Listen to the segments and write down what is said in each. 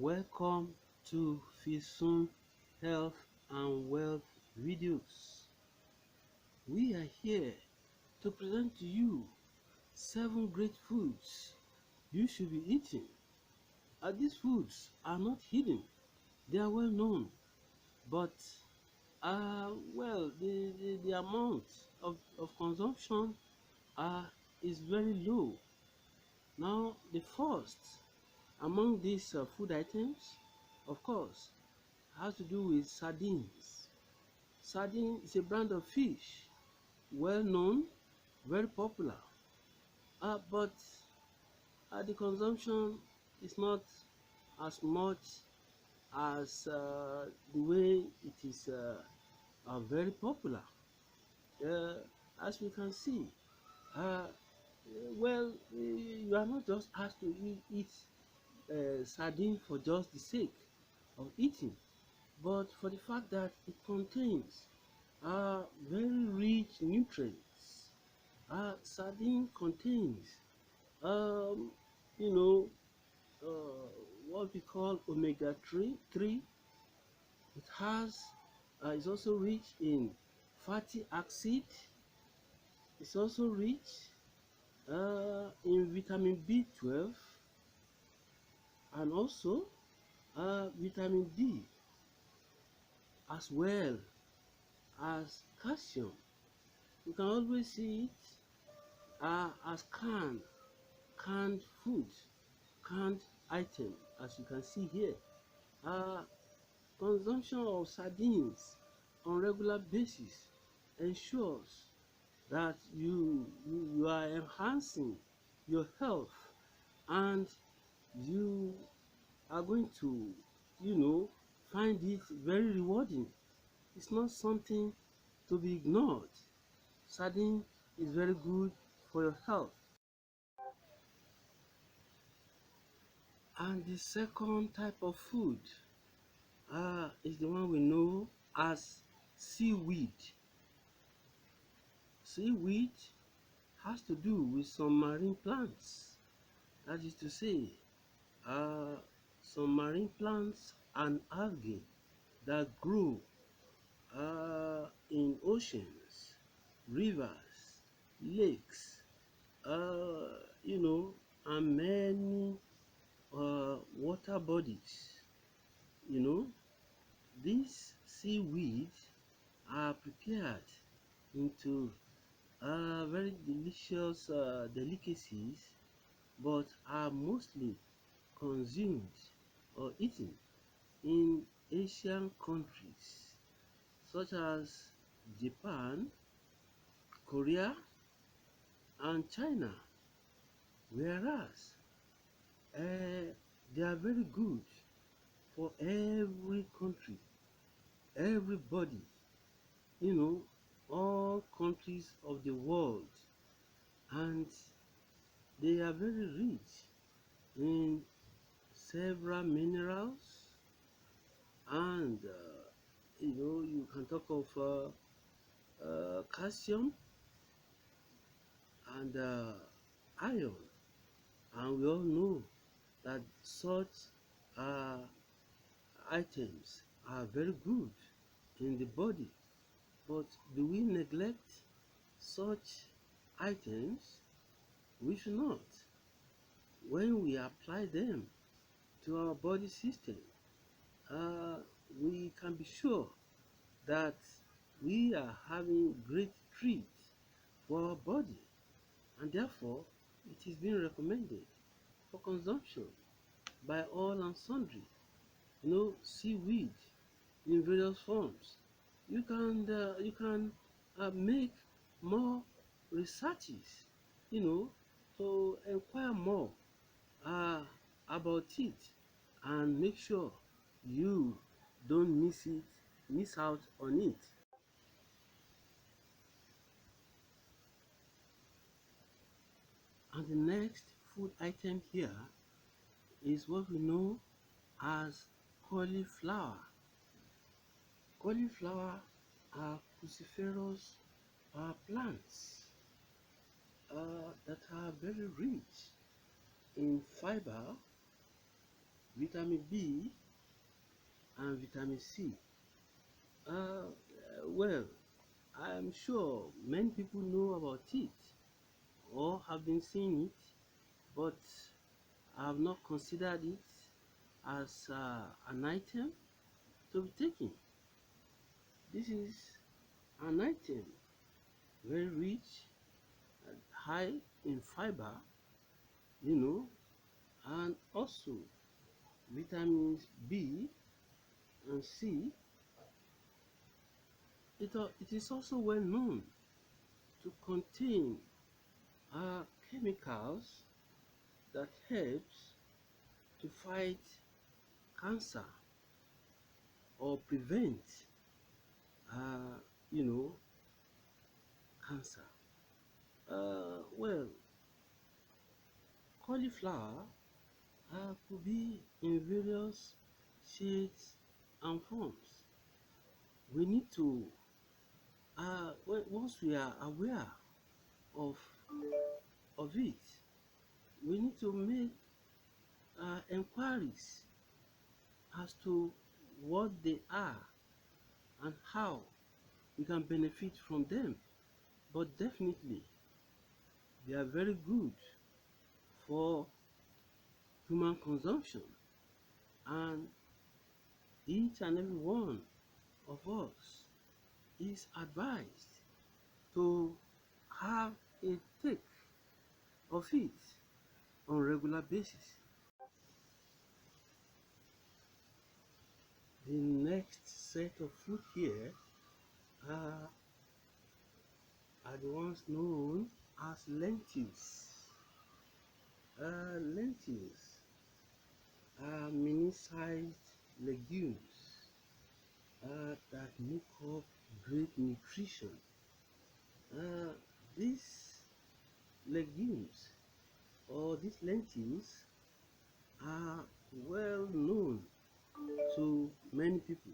Welcome to Fisun Health and Wealth videos. We are here to present to you 7 great foods you should be eating. These foods are not hidden, they are well known, but the amount of consumption is very low. Now, the first among these food items, of course, has to do with sardines. Sardine is a brand of fish, well known, very popular, but the consumption is not as much as the way it is very popular. Uh, as we can see, uh, you are not just asked to eat sardine for just the sake of eating, but for the fact that it contains very rich nutrients. Sardine contains, um, you know, what we call omega 3. It is also rich in fatty acid. It's also rich in vitamin B12 and also vitamin D, as well as calcium. You can always see it as canned food, canned item, as you can see here. Uh, Consumption of sardines on regular basis ensures that you are enhancing your health, and you are going to, find it very rewarding. It's not something to be ignored. Sardine is very good for your health. And the second type of food is the one we know as seaweed. Seaweed has to do with some marine plants. That is to say, uh, some marine plants and algae that grow in oceans, rivers, lakes, and many water bodies. You know, these seaweed are prepared into very delicious delicacies, but are mostly consumed or eaten in Asian countries such as Japan, Korea, and China, whereas they are very good for every country, everybody, you know, all countries of the world, and they are very rich in several minerals, and you can talk of calcium and iron, and we all know that such uh, items are very good in the body. But do we neglect such items? We should not. When we apply them to our body system, uh, we can be sure that we are having great treat for our body, and therefore it is being recommended for consumption by all and sundry. Seaweed in various forms. You can make more researches, to inquire more uh, about it, and make sure you don't miss out on it. And the next food item here is what we know as cauliflower. Cauliflower are cruciferous plants that are very rich in fiber vitamin B and vitamin C. Well, I'm sure many people know about it or have been seeing it, but I have not considered it as an item to be taken. This is an item very rich and high in fiber, you know, and also vitamins B and C. It is also well known to contain chemicals that helps to fight cancer or prevent, uh, you know, cancer. Well, cauliflower could be in various shades and forms. We need to, once we are aware of it, we need to make inquiries as to what they are and how we can benefit from them. But definitely, they are very good for human consumption, and each and every one of us is advised to have a take of it on regular basis. The next set of food here uh, are the ones known as lentils. Lentils are mini-sized legumes that make up great nutrition. Uh, these legumes or these lentils are well known to many people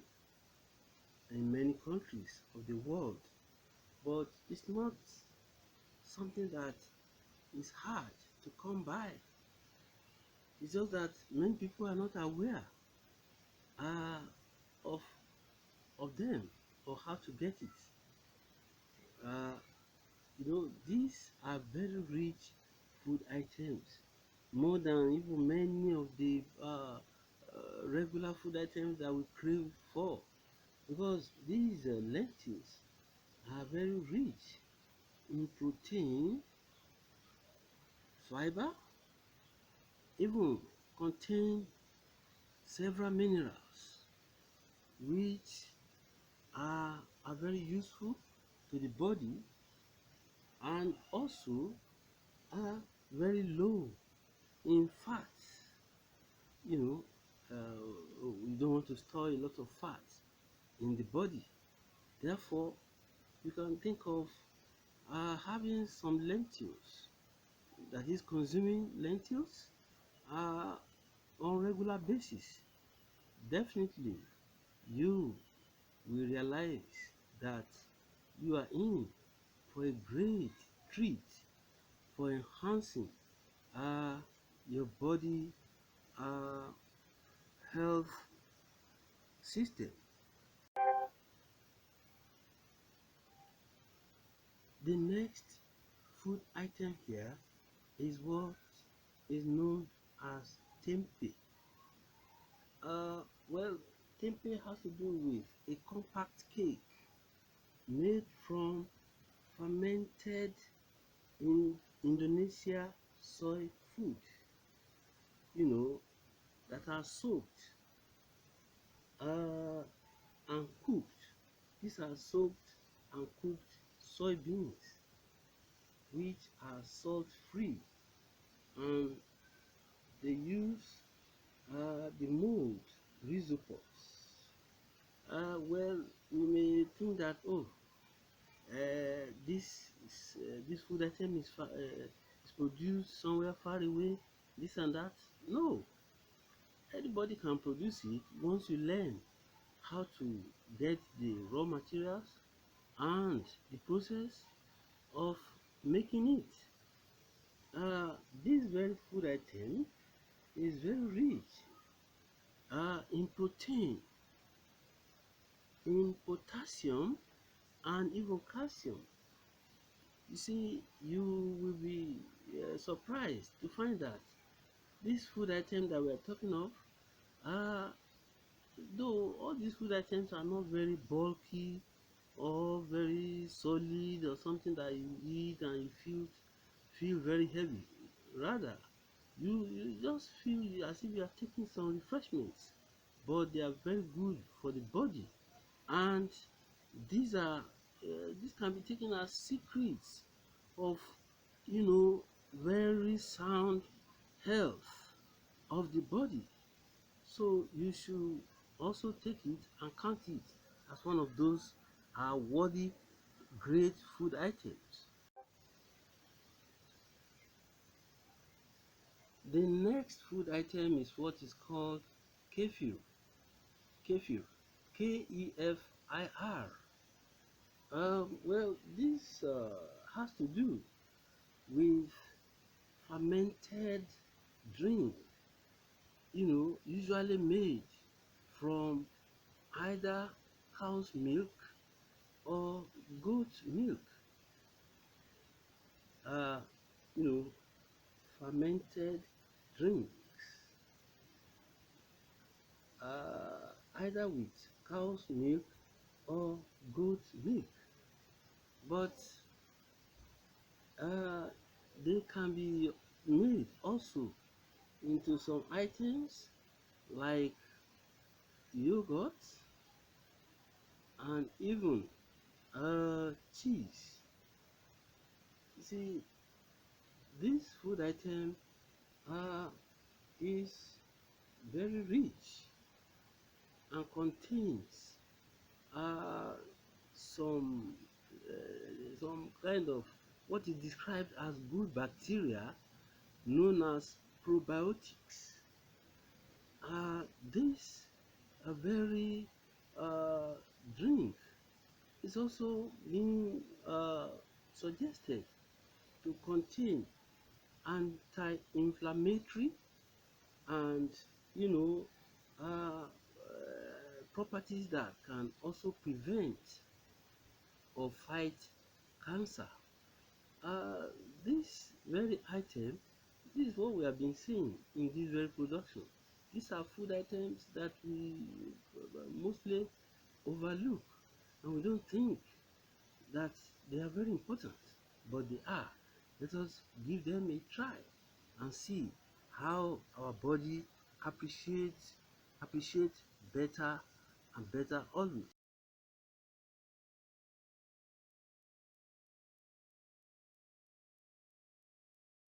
in many countries of the world, but it's not something that is hard to come by. It's just that many people are not aware uh, of them or how to get it. Uh, these are very rich food items, more than even many of the regular food items that we crave for, because these lentils are very rich in protein, fiber, even contain several minerals which are very useful to the body, and also are very low in fats. You know, we don't want to store a lot of fat in the body. Therefore, you can think of having some lentils, that is consuming lentils uh, on regular basis. Definitely, you will realize that you are in for a great treat for enhancing uh, your body uh, health system. The next food item here is what is known as tempeh. Well, tempeh has to do with a compact cake made from fermented in Indonesia soy food, that are soaked uh, and cooked. These are soaked and cooked soybeans, which are salt free, and they use the mold Rhizopus. Well, we may think that, oh, this food item is produced somewhere far away, this and that. No, anybody can produce it once you learn how to get the raw materials and the process of making it. This very food item is very rich in protein, in potassium, and even calcium. You see, you will be surprised to find that this food item that we are talking of, uh, though all these food items are not very bulky or very solid or something that you eat and you feel very heavy. Rather, you just feel as if you are taking some refreshments, but they are very good for the body. And these are this can be taken as secrets of, very sound health of the body. So you should also take it and count it as one of those worthy great food items. The next food item is what is called kefir. Kefir, Kefir. Well, this has to do with fermented drink, usually made from either cow's milk or goat milk. Uh, you know, fermented drinks, either with cow's milk or goat milk. But uh, they can be made also into some items like yogurt and even cheese. You see, this food item uh, is very rich and contains uh, some some kind of what is described as good bacteria known as probiotics. This a very uh, drink is also being suggested to contain anti-inflammatory and you know properties that can also prevent or fight cancer. Uh, this very item, this is what we have been seeing in this very production. These are food items that we mostly overlook and we don't think that they are very important, but they are. Let us give them a try and see how our body appreciates better and better always.